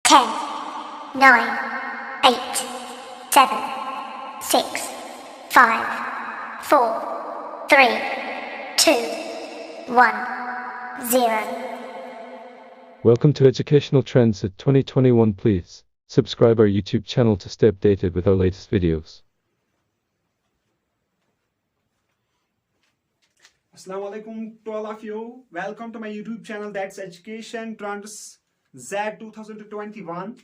10, 9, 8, 7, 6, 5, 4, 3, 2, 1, 0. Welcome to Educational Trends at 2021. Please subscribe our YouTube channel to stay updated with our latest videos. Assalamu alaikum to all of you. Welcome to my YouTube channel, that's Education Trends Z 2021.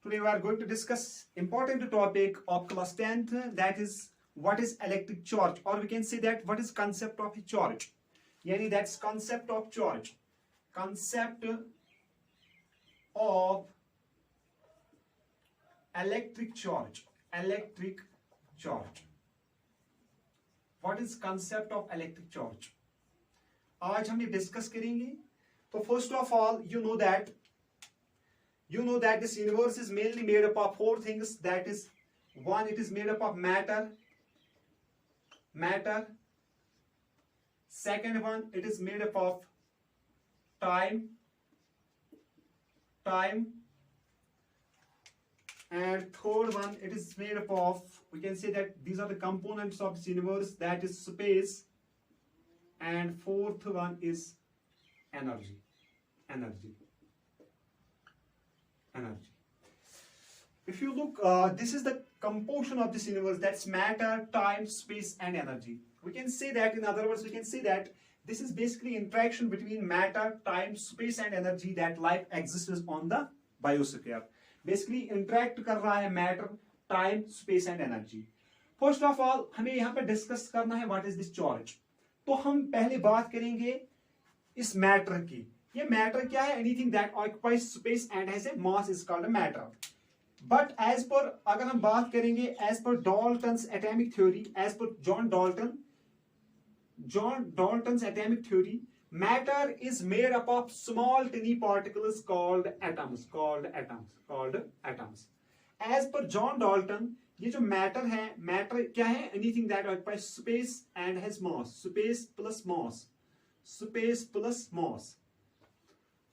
Today we are going to discuss important topic of class 10th, that is what is electric charge, or we can say that what is concept of a charge. Yani that's concept of charge. Concept of electric charge. Electric charge. What is concept of electric charge? आज हम ये discuss करेंगे. तो first of all, you know that this universe is mainly made up of four things. That is, one, it is made up of matter. Second one, it is made up of time. And third one, it is made up of, we can say that these are the components of this universe, that is space. And fourth one is energy. If you look, this is the composition of this universe, that's matter, time, space, and energy. We can say that, in other words, we can say that this is basically interaction between matter, time, space, and energy that life exists on the biosphere. Basically interact कर रहा है matter, time, space, and energy. First of all, हमें यहाँ पे discuss करना है what is this charge. तो हम पहले बात करेंगे इस matter की. ये matter क्या है? Anything that occupies space and has a mass is called a matter. But as per, अगर हम बात करेंगे as per Dalton's atomic theory, as per John Dalton's atomic theory, matter is made up of small tiny particles called atoms. As per John Dalton, ये जो matter है, matter क्या है? Anything that occupies space and has mass. Space plus mass.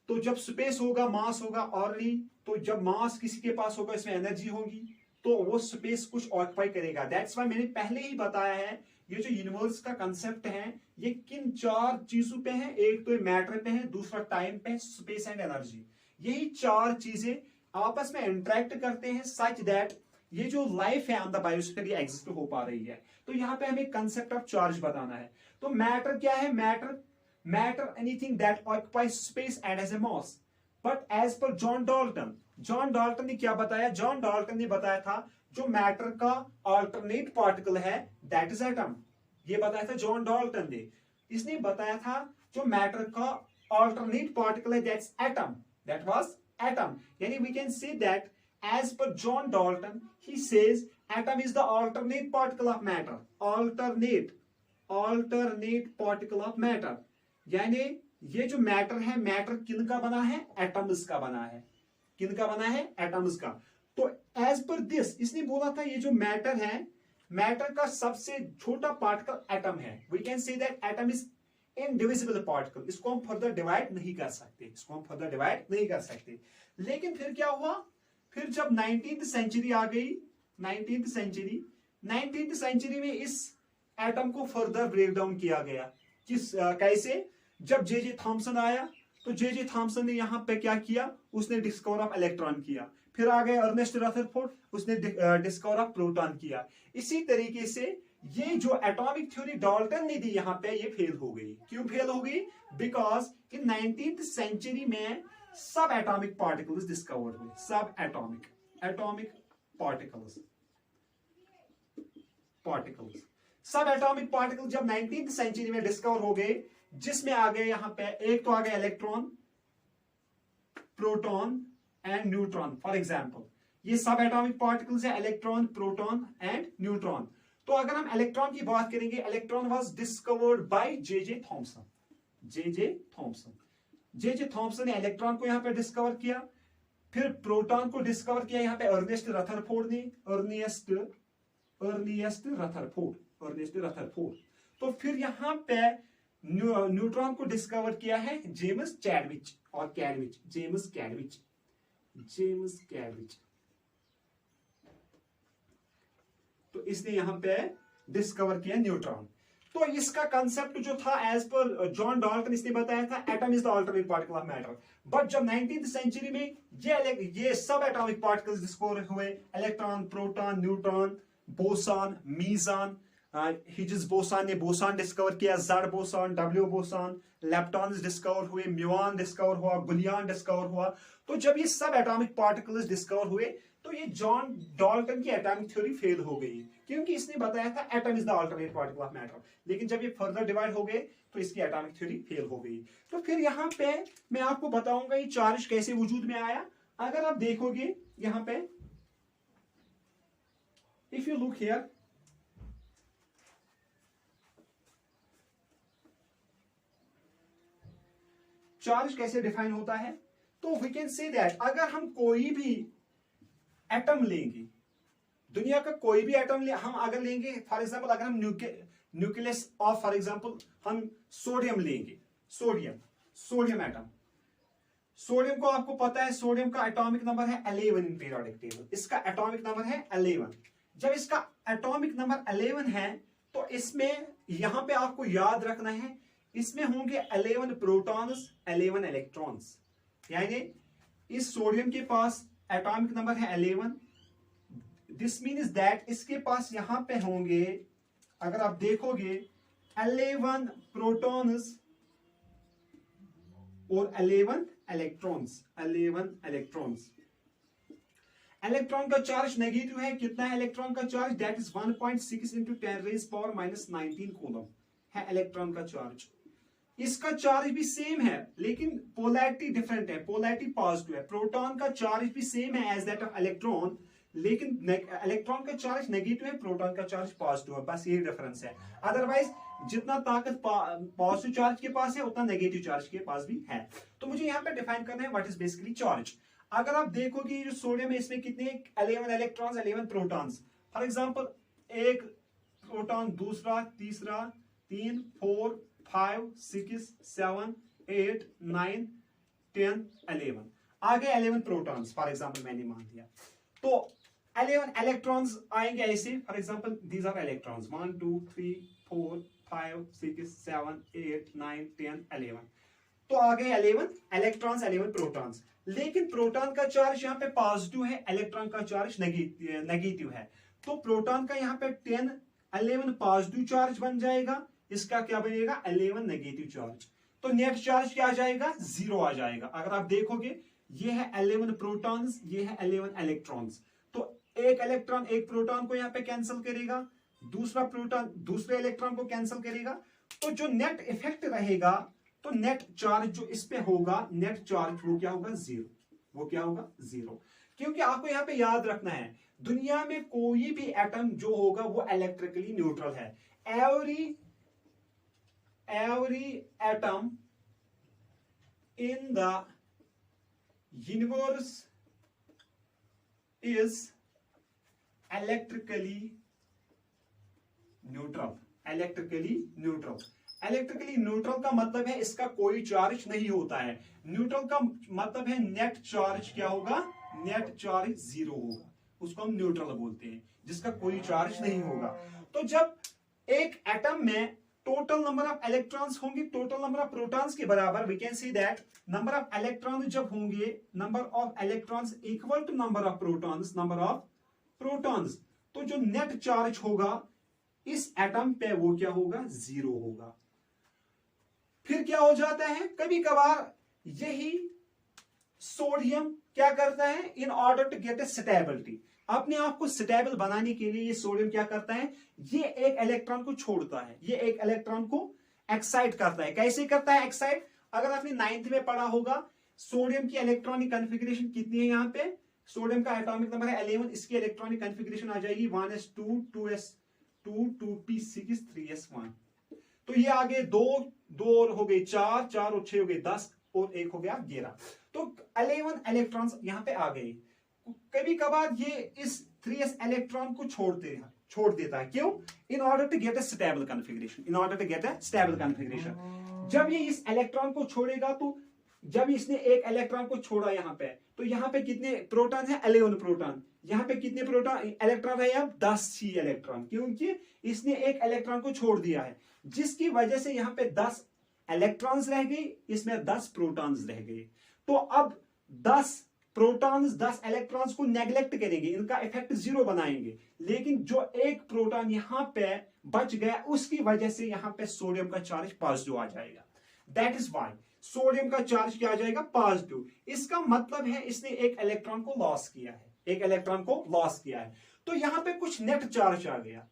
तो जब space होगा, मास होगा already, तो जब मास किसी के पास होगा, इसमें एनर्जी होगी, तो वो स्पेस कुछ ऑक्युपाई करेगा. दैट्स व्हाई मैंने पहले ही बताया है, ये जो यूनिवर्स का कंसेप्ट है, ये किन चार चीजों पे है. एक तो मैटर पे है, दूसरा टाइम पे है, स्पेस एंड एनर्जी. यही चार चीजें आपस में इंटरेक्ट करते हैं सच दैट ये जो लाइफ है ऑन द बायोस्फीयर ये एग्जिस्ट हो पा रही है. तो यहाँ पे हमें कंसेप्ट ऑफ चार्ज बताना है. तो मैटर क्या है? Matter, anything that occupies space and has a mass. But as per John Dalton ने क्या बताया? John Dalton ने बताया था जो मैटर का alternate particle है, that is atom. ये बताया था John Dalton ने. इसने बताया था जो मैटर का alternate particle है, that's atom. That was atom. यानी we can say that as per John Dalton, he says atom is the alternate particle of matter. Alternate particle of matter. यानी ये जो मैटर है, मैटर किन का बना है? एटम्स का बना है. एटम्स का. तो एज पर दिस इसने बोला था ये जो मैटर है, मैटर का सबसे छोटा पार्टिकल एटम है. We can say that atom is indivisible particle. इसको हम फर्दर डिवाइड नहीं कर सकते. लेकिन फिर क्या हुआ? फिर जब 19th सेंचुरी आ गई, 19th सेंचुरी में इस एटम को फर्दर ब्रेक डाउन किया गया. कैसे? जब जे थॉमसन आया, तो जे थॉमसन ने यहां पे क्या किया? उसने डिस्कवर ऑफ इलेक्ट्रॉन किया. फिर आ गए अर्नेस्ट रदरफोर्ड, उसने डिस्कवर ऑफ प्रोटॉन किया. इसी तरीके से ये जो एटॉमिक थ्योरी डाल्टन ने दी यहां पे, ये फेल हो गई. क्यों फेल हो गई? बिकॉज इन 19th सेंचुरी में सब एटॉमिक पार्टिकल्स डिस्कवर हुए. सब एटॉमिक सब एटॉमिक पार्टिकल जब 19th सेंचुरी में डिस्कवर हो गए, जिसमें आ गए यहां पे, एक तो आ गए electron, proton and neutron. For example ये सब एटॉमिक पार्टिकल्स है, इलेक्ट्रॉन, प्रोटॉन एंड न्यूट्रॉन. तो अगर हम इलेक्ट्रॉन की बात करेंगे, electron was discovered by J Thomson. J Thomson ने इलेक्ट्रॉन को यहां पे डिस्कवर किया. फिर प्रोटॉन को डिस्कवर किया यहां पे अर्नेस्ट रदरफोर्ड ने. Ernest Rutherford. तो फिर यहां पे न्यूट्रॉन को डिस्कवर किया है जेम्स चैडविच. जेम्स कैविज। तो इसने यहां पे डिस्कवर किया न्यूट्रॉन। तो इसका कंसेप्ट जो था एज पर जॉन डाल्टन, इसने बताया था atom is the alternate particle of matter. But जब 19th सेंचुरी में ये सब एटॉमिक पार्टिकल्स डिस्कवर हुए, electron, proton, neutron, boson, meson, Higgs boson ने बोसॉन डिस्कवर किया, Z boson, W boson, leptons discover हुए, म्यूऑन डिस्कवर हुआ, बुलियन डिस्कवर हुआ। तो जब ये सब एटॉमिक पार्टिकल्स डिस्कवर हुए तो ये जॉन डाल्टन की एटॉमिक थ्योरी फेल हो गई, क्योंकि इसने बताया था atom is the alternate particle of matter. लेकिन जब ये फर्दर डिवाइड हो गए तो इसकी एटॉमिक थ्योरी फेल हो गई। तो फिर यहां पे मैं आपको बताऊंगा ये चार्ज कैसे वजूद में आया। अगर आप देखोगे यहां पे, if you look here, charge कैसे डिफाइन होता है, तो वी कैन से दैट अगर हम कोई भी एटम लेंगे, दुनिया का कोई भी एटम हम अगर लेंगे, फॉर एग्जांपल अगर हम न्यूक्लियस ऑफ फॉर एग्जांपल हम सोडियम लेंगे, सोडियम एटम, सोडियम को आपको पता है सोडियम का एटॉमिक नंबर है 11 इन पीरियोडिक टेबल, इसका एटॉमिक नंबर है 11। जब इसका एटॉमिक नंबर 11 है तो इसमें यहां पे आपको याद रखना है इसमें होंगे 11 प्रोटॉन्स, 11 इलेक्ट्रॉन्स। यानी इस सोडियम के पास एटॉमिक नंबर है 11। दिस मीन्स दैट इसके पास यहां पे होंगे, अगर आप देखोगे 11 प्रोटॉन्स और 11 इलेक्ट्रॉन्स, 11 इलेक्ट्रॉन्स। इलेक्ट्रॉन का चार्ज नेगेटिव है, कितना है इलेक्ट्रॉन का charge, that is 1.6 into 10⁻⁻19 coulomb है इलेक्ट्रॉन का चार्ज। इसका चार्ज भी सेम है लेकिन पोलैरिटी डिफरेंट है, पोलैरिटी पॉजिटिव है। प्रोटॉन का चार्ज भी सेम है एज दैट ऑफ इलेक्ट्रॉन, लेकिन इलेक्ट्रॉन का चार्ज नेगेटिव है, प्रोटॉन का चार्ज पॉजिटिव है, बस यही डिफरेंस है। अदरवाइज जितना ताकत पॉजिटिव चार्ज के पास है उतना नेगेटिव चार्ज के पास भी है। तो मुझे यहाँ पे डिफाइन करना है व्हाट इज बेसिकली चार्ज। अगर आप देखोगे जो सोडियम है इसमें कितने 11 इलेक्ट्रॉन्स, 11 प्रोटॉन्स। फॉर एग्जांपल एक प्रोटॉन, दूसरा, तीसरा, 3, 4, 5, 6, 7, 8, 9, 10, 11, आगे 11 प्रोटॉन्स फॉर एग्जांपल मैंने मान दिया। तो 11 इलेक्ट्रॉन्स आएंगे ऐसे, for example these are electrons 1 2 3 4 5 6 7 8 9 10 11। तो आगे 11 इलेक्ट्रॉन्स, 11 प्रोटॉन्स। लेकिन प्रोटॉन का चार्ज यहाँ पे पॉजिटिव है, इलेक्ट्रॉन का चार्ज नेगेटिव है। तो प्रोटॉन का यहाँ पे 10 11 पॉजिटिव चार्ज बन जाएगा, इसका क्या बनेगा 11 नेगेटिव चार्ज। तो नेट चार्ज क्या आ जाएगा, 0 आ जाएगा। अगर आप देखोगे ये है 11 प्रोटॉन्स, ये है 11 इलेक्ट्रॉन्स। तो एक इलेक्ट्रॉन एक प्रोटॉन को यहाँ पे कैंसिल करेगा, दूसरा प्रोटॉन दूसरे इलेक्ट्रॉन को कैंसिल करेगा। तो जो नेट इफेक्ट रहेगा, तो नेट चार्ज जो इस पे होगा, नेट चार्ज वो क्या होगा 0, वो क्या होगा 0। क्योंकि आपको यहाँ पे याद रखना है दुनिया में कोई भी एटम जो होगा वो इलेक्ट्रिकली न्यूट्रल है। every atom in the universe is electrically neutral। Electrically neutral का मतलब है इसका कोई चार्ज नहीं होता है। न्यूट्रल का मतलब है नेट चार्ज क्या होगा, नेट चार्ज 0 होगा, उसको हम न्यूट्रल बोलते हैं, जिसका कोई चार्ज नहीं होगा। तो जब एक एटम में टोटल नंबर ऑफ इलेक्ट्रॉन्स होंगे टोटल नंबर ऑफ प्रोटॉन्स के बराबर, we can see that number of electrons जब होंगे, number of electrons equal to number of protons, तो जो नेट चार्ज होगा इस एटम पे वो क्या होगा 0 होगा। फिर क्या हो जाता है, कभी कभार यही सोडियम क्या करता है, in order to get a stability, अपने आप को स्टेबल बनाने के लिए ये सोडियम क्या करता है, ये एक इलेक्ट्रॉन को छोड़ता है, ये एक इलेक्ट्रॉन को एक्साइट करता है। कैसे करता है एक्साइट, अगर आपने 9th में पढ़ा होगा सोडियम की इलेक्ट्रॉनिक कॉन्फ़िगरेशन कितनी है, यहाँ पे सोडियम का एटॉमिक नंबर है 11, इसकी इलेक्ट्रॉनिक कॉन्फ़िगरेशन आ जाएगी 1s2 2s2 2p6 3s1। तो ये आगे 2 और हो गए 4 और 6 हो गए 10 और 1 हो गया 11। तो 11 इलेक्ट्रॉन्स यहाँ पे आ गए। कभी कभार ये इस 3s इलेक्ट्रॉन को छोड़ देता है, क्यों, in order to get a stable configuration, जब ये इस इलेक्ट्रॉन को छोड़ेगा तो जब इसने एक इलेक्ट्रॉन को छोड़ा यहाँ पे, तो यहाँ पे कितने प्रोटॉन है? 11 प्रोटॉन। यहाँ पे कितने प्रोटॉन इलेक्ट्रॉन है? अब 10 ही इलेक्ट्रॉन, क्योंकि इसने एक इलेक्ट्रॉन को छोड़ दिया है, जिसकी वजह से यहाँ पे 10 इलेक्ट्रॉन्स रह गई, इसमें 10 प्रोटॉन्स रह गए। तो अब 10 प्रोटॉन्स 10 इलेक्ट्रॉन्स को नेग्लेक्ट करेंगे, इनका इफेक्ट 0 बनाएंगे, लेकिन जो एक प्रोटॉन यहाँ पे बच गया, उसकी वजह से यहाँ पे सोडियम का चार्ज पॉजिटिव आ जाएगा। दैट इज वाई सोडियम का चार्ज क्या आ जाएगा? पॉजिटिव। इसका मतलब है इसने एक इलेक्ट्रॉन को लॉस किया है, एक इलेक्ट्रॉन को लॉस किया है, तो यहां पे कुछ नेट चार्ज आ गया।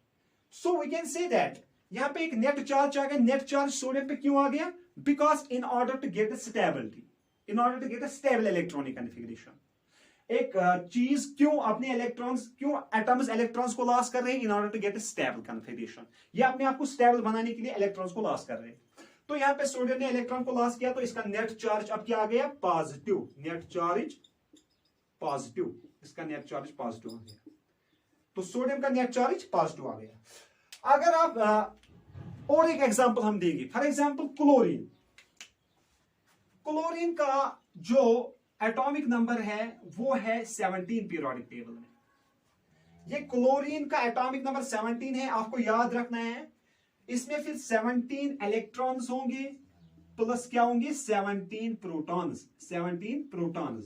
So we can say that यहां पे एक नेट चार्ज आ गया। नेट चार्ज सोडियम पे क्यों आ गया? Because in order to get stability, in order to get a stable electronic configuration, एक चीज क्यों अपने इलेक्ट्रॉन्स, क्यों एटम्स इलेक्ट्रॉन्स को लॉस कर रहे हैं? In order to get a stable configuration, ये अपने आप को स्टेबल बनाने के लिए इलेक्ट्रॉन्स को लॉस कर रहे हैं। तो यहां पे सोडियम ने इलेक्ट्रॉन को लॉस किया, तो इसका नेट चार्ज अब क्या आ गया? पॉजिटिव। नेट चार्ज पॉजिटिव, इसका नेट चार्ज पॉजिटिव आ गया। तो सोडियम का नेट चार्ज पॉजिटिव आ गया। अगर आप और एक एग्जांपल हम देंगे, फॉर एग्जांपल क्लोरीन। क्लोरीन का जो एटॉमिक नंबर है वो है 17 पीरियोडिक टेबल में। ये क्लोरीन का एटॉमिक नंबर 17 है, आपको याद रखना है। इसमें फिर 17 इलेक्ट्रॉन्स होंगे, प्लस क्या होंगे? 17 प्रोटॉन्स, 17 प्रोटॉन्स।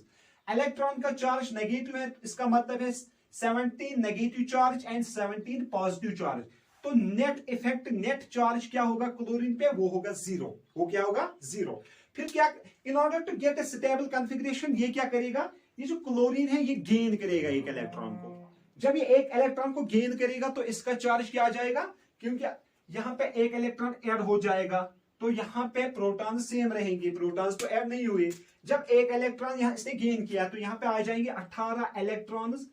इलेक्ट्रॉन का चार्ज नेगेटिव है, इसका मतलब है 17 negative charge and 17 positive charge. तो नेट इफेक्ट, नेट चार्ज क्या होगा क्लोरीन पे? वो होगा 0। वो क्या होगा? 0। फिर क्या, in order to get a stable configuration, ये क्या करेगा? ये जो क्लोरीन है ये गेन करेगा एक इलेक्ट्रॉन को। जब ये एक इलेक्ट्रॉन को गेन करेगा तो इसका चार्ज क्या आ जाएगा? क्योंकि यहां पे एक इलेक्ट्रॉन ऐड हो जाएगा, तो यहां पे प्रोटॉन सेम रहेंगे, प्रोटॉन्स तो ऐड नहीं हुए। जब एक इलेक्ट्रॉन यहां इसने गेन किया तो यहां पे आ जाएंगे 18 इलेक्ट्रॉन्स,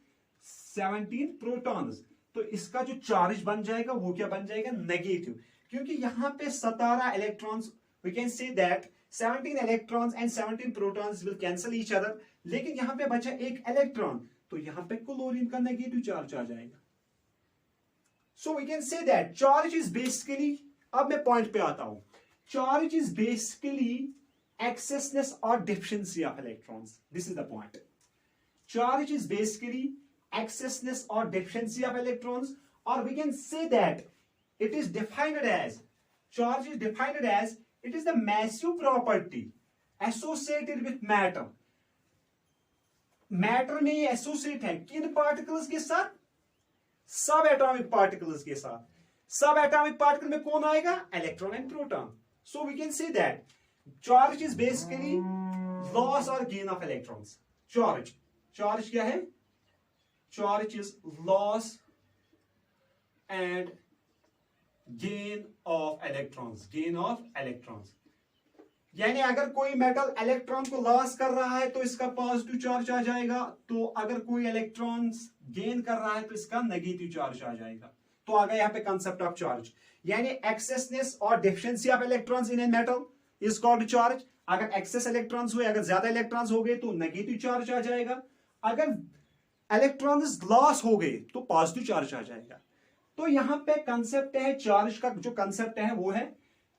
17 प्रोटॉन्स। तो इसका जो चार्ज बन जाएगा वो क्या बन जाएगा? नेगेटिव, क्योंकि यहां पे 17 electrons, we can say that 17 electrons and 17 protons will cancel each other, लेकिन यहां पे बचा एक इलेक्ट्रॉन, तो यहां पे क्लोरीन का नेगेटिव चार्ज आ जाएगा। So we can say that charge is basically, अब मैं पॉइंट पे आता हूं, charge is basically excessness or deficiency of electrons. This is the point. Charge is basically excessness or deficiency of electrons, or we can say that it is defined as, charge is defined as, it is the massive property associated with matter. Matter में ये associate है किन particles के साथ? सब atomic particles के साथ। सब एटॉमिक पार्टिकल में कौन आएगा? Electron and proton. So we can say that charge is basically loss और गेन ऑफ इलेक्ट्रॉन्स। चार्ज क्या है? Charge is loss and gain of electrons, gain of electrons. यानी अगर कोई मेटल इलेक्ट्रॉन को लॉस कर रहा है तो इसका पॉजिटिव चार्ज आ जाएगा, तो अगर कोई इलेक्ट्रॉन्स गेन कर रहा है तो इसका नेगेटिव चार्ज आ जाएगा। तो आ गया यहाँ पे कंसेप्ट ऑफ चार्ज, यानी एक्सेसनेस और deficiency of electrons in a metal is called charge. अगर एक्सेस इलेक्ट्रॉन्स हुए, अगर ज्यादा इलेक्ट्रॉन्स हो गए तो नेगेटिव चार्ज आ जाएगा, अगर इलेक्ट्रॉन्स लॉस हो गए तो पॉजिटिव चार्ज आ जाएगा। तो यहां पे कंसेप्ट है चार्ज का, जो कंसेप्ट है वो है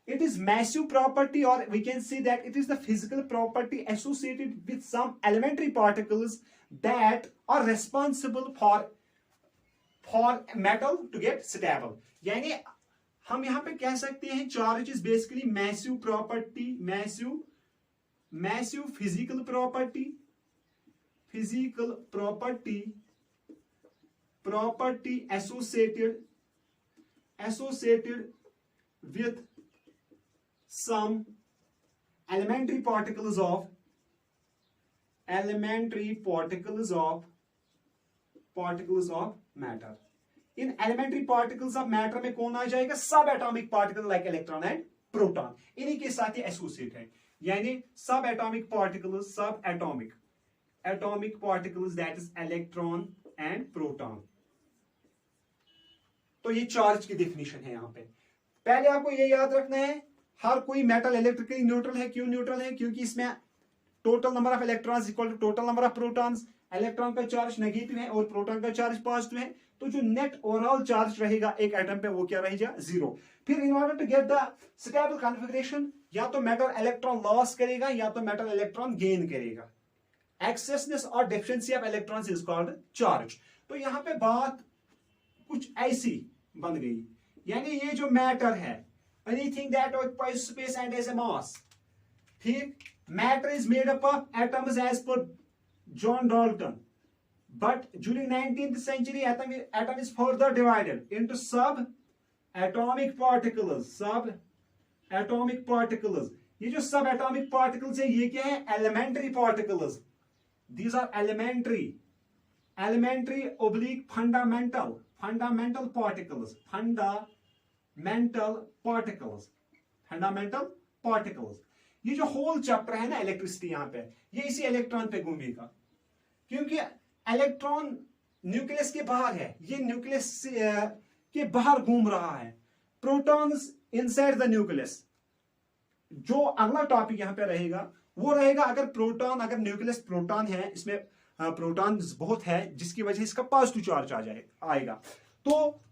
it is massive property, or we can say that it is the physical property associated with some elementary particles that are responsible for metal to get stable. यानी हम यहां पे कह सकते हैं charge is basically massive property, massive physical property associated with some elementary particles of matter. In elementary particles of matter में कौन आ जाएगा? सब atomic particle like electron and proton, इन्हीं के साथ ही एसोसिएट है। यानी सब एटॉमिक पार्टिकल्स, सब atomic particles that is electron and proton. तो ये चार्ज की डेफिनेशन है। यहां पे पहले आपको ये याद रखना है, हर कोई मेटल इलेक्ट्रिकली न्यूट्रल है। क्यों न्यूट्रल है? क्योंकि इसमें total number of electrons equal to total number of protons. Electron का चार्ज नेगेटिव है और प्रोटॉन का चार्ज पॉजिटिव है, तो जो नेट ओवरऑल चार्ज रहेगा एक एटम पे वो क्या रहेगा, जीरो। फिर in order to get the stable configuration, या तो मेटल इलेक्ट्रॉन लॉस करेगा या तो मेटल इलेक्ट्रॉन गेन करेगा। एक्सेसनेस और deficiency of electrons is called charge. तो यहां पे बात कुछ ऐसी बन गई, यानी ये जो मैटर है, anything that occupies space and as a mass, ठीक, matter is made up of atoms as per John Dalton, but during 19th century atom is further divided into subatomic particles। ये जो subatomic particles है ये क्या है, elementary particles। these are elementary oblique fundamental particles, fundamental particles। ये जो whole chapter है ना इलेक्ट्रिसिटी, यहां पे ये इसी इलेक्ट्रॉन पे घूमेगा, क्योंकि इलेक्ट्रॉन न्यूक्लियस के बाहर है, ये न्यूक्लियस के बाहर घूम रहा है, प्रोटॉन्स इनसाइड द न्यूक्लियस। जो अगला टॉपिक यहां पे रहेगा वो रहेगा अगर न्यूक्लियस प्रोटॉन है, इसमें प्रोटॉन बहुत है जिसकी वजह से इसका पॉजिटिव चार्ज आएगा, तो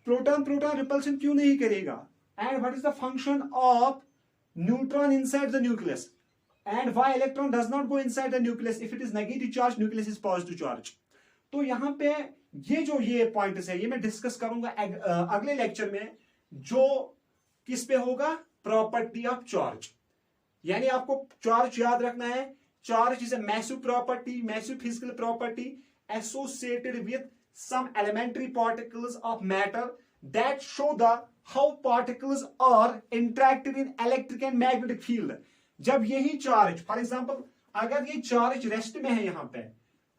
प्रोटॉन रिपल्शन क्यों नहीं करेगा, and what is the function of neutron inside the nucleus, and why electron does not go inside the nucleus, if it is negative charge nucleus is positive charge। तो यहां पे ये points है, ये मैं डिस्कस करूंगा अगले लेक्चर में, जो किस पे होगा, प्रॉपर्टी ऑफ चार्ज। यानी आपको चार्ज याद रखना है, charge is a massive property, massive physical property associated with some elementary particles of matter that show the how particles are interacted in electric and magnetic field. जब यही charge, for example अगर ये charge rest में है, यहां पे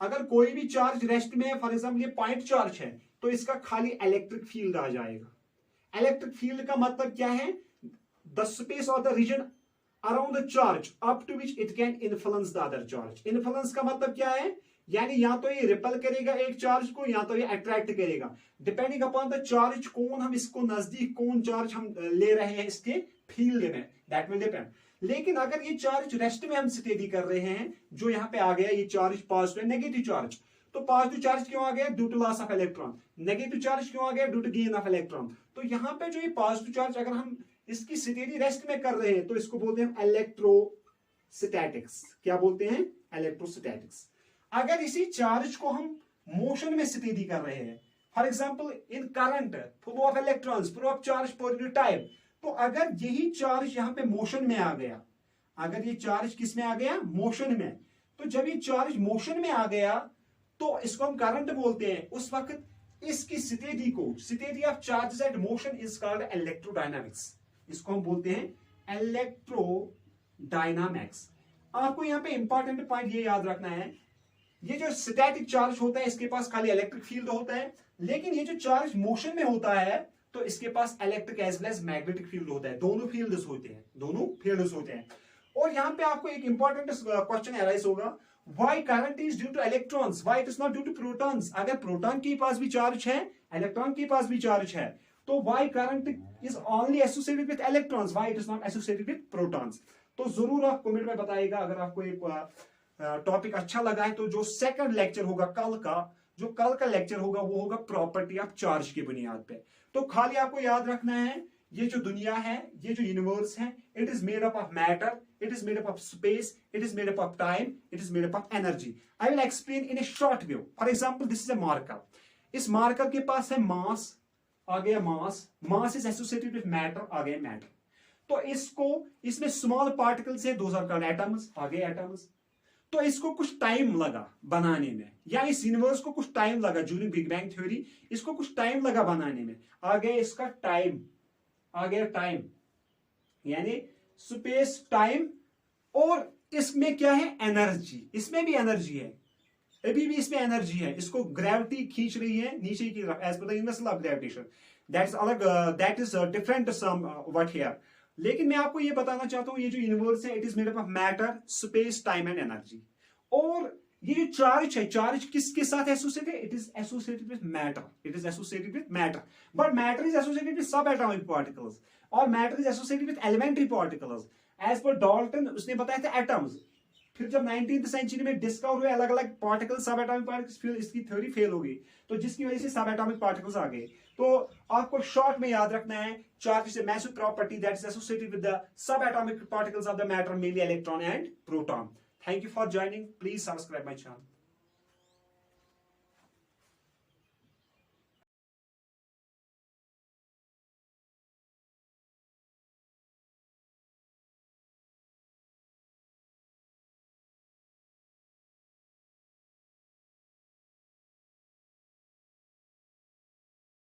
अगर कोई भी चार्ज रेस्ट में है, फॉर एग्जांपल ये पॉइंट चार्ज है, तो इसका खाली इलेक्ट्रिक फील्ड आ जाएगा। इलेक्ट्रिक फील्ड का मतलब क्या है, द स्पेस और the region around the charge up to which it can influence the other charge. Influence का मतलब क्या है, यानी या तो ये रिपल करेगा एक चार्ज को, या तो ये अट्रैक्ट करेगा, डिपेंडिंग अपॉन द चार्ज, कौन हम इसको नजदीक, कौन चार्ज हम ले रहे हैं इसके फील्ड में, दैट विल डिपेंड। लेकिन अगर ये चार्ज रेस्ट में हम स्टडी कर रहे हैं, जो यहां पे आ गया ये चार्ज पॉजिटिव नेगेटिव चार्ज, तो पॉजिटिव चार्ज क्यों आ गया, due to loss of electron, negative charge क्यों आ गया, due to gain of electron. तो यहां पे जो ये पॉजिटिव चार्ज अगर हम इसकी स्टडी रेस्ट में कर रहे हैं, तो इसको बोलते हैं इलेक्ट्रोस्टैटिक्स। क्या बोलते हैं, इलेक्ट्रोस्टैटिक्स। अगर इसी चार्ज को हम मोशन में स्टडी कर रहे हैं, for example in current flow of electrons, flow of charge per unit time, तो अगर यही चार्ज यहां पे मोशन में आ गया, अगर ये चार्ज किस में आ गया, मोशन में, तो जब ये चार्ज मोशन में आ गया तो इसको हम करंट बोलते हैं। उस वक्त इसकी स्टेडी को, study of charges at motion is called electrodynamics. इसको हम बोलते हैं इलेक्ट्रोडायनामिक्स। आपको यहां पे इंपॉर्टेंट पॉइंट ये याद रखना है, ये जो स्टैटिक चार्ज होता है इसके पास खाली इलेक्ट्रिक फील्ड होता है, लेकिन ये जो चार्ज मोशन में होता है तो इसके पास electric as well as magnetic field होता है, दोनों फील्ड्स होते हैं। और यहां पे आपको एक इंपॉर्टेंट क्वेश्चन अराइज होगा, why current is due to electrons, why it is not due to protons. अगर प्रोटॉन के पास भी चार्ज है, इलेक्ट्रॉन के पास भी चार्ज है, तो why current is only associated with electrons, why it is not associated with protons. तो जरूर आप कमेंट में बताइएगा अगर आपको एक टॉपिक अच्छा लगा है। तो जो सेकंड लेक्चर होगा कल का लेक्चर होगा वो होगा प्रॉपर्टी ऑफ चार्ज की बुनियाद पे। तो खाली आपको याद रखना है, ये जो दुनिया है, ये जो यूनिवर्स है, it is made up of matter, it is made up of space, it is made up of time, it is made up of energy. I will explain in a short view. For example this is a marker, इस marker के पास है mass, आ गया mass is associated with matter, आ गया matter. तो इसमें स्मॉल पार्टिकल्स है, दोज आर कॉल्ड एटम्स, आ गए एटम्स। तो इसको कुछ टाइम लगा बनाने में, या इस यूनिवर्स को कुछ टाइम लगा, ड्यूरिंग बिग बैंग थ्योरी इसको कुछ टाइम लगा बनाने में, आ गया इसका टाइम, आ गया टाइम, यानी स्पेस टाइम। और इसमें क्या है, एनर्जी, इसमें भी एनर्जी है, अभी भी इसमें एनर्जी है, इसको ग्रेविटी खींच रही है नीचे की तरफ, as per the universal of gravitation, that is अलग, that is different somewhat here. लेकिन मैं आपको ये बताना चाहता हूं, ये जो यूनिवर्स है, it is made up of matter, space, time and energy. और ये जो चार्ज है, चार्ज किसके साथ एसोसिएटेड है, it is associated with matter, it is associated with matter, but matter is associated with sub atomic particles, और matter is associated with elementary particles. As per Dalton उसने बताया था एटम्स, फिर जब 19th सेंचुरी में discover हुए अलग अलग पार्टिकल, सब एटॉमिक पार्टिकल्स, फिर इसकी थ्योरी फेल हो गई, तो जिसकी वजह से सब एटॉमिक पार्टिकल्स आ गए। तो आपको शॉर्ट में याद रखना है, charge is a massive property that is associated with the sub atomic particles of the matter, mainly electron and proton. Thank you for joining, please subscribe my channel.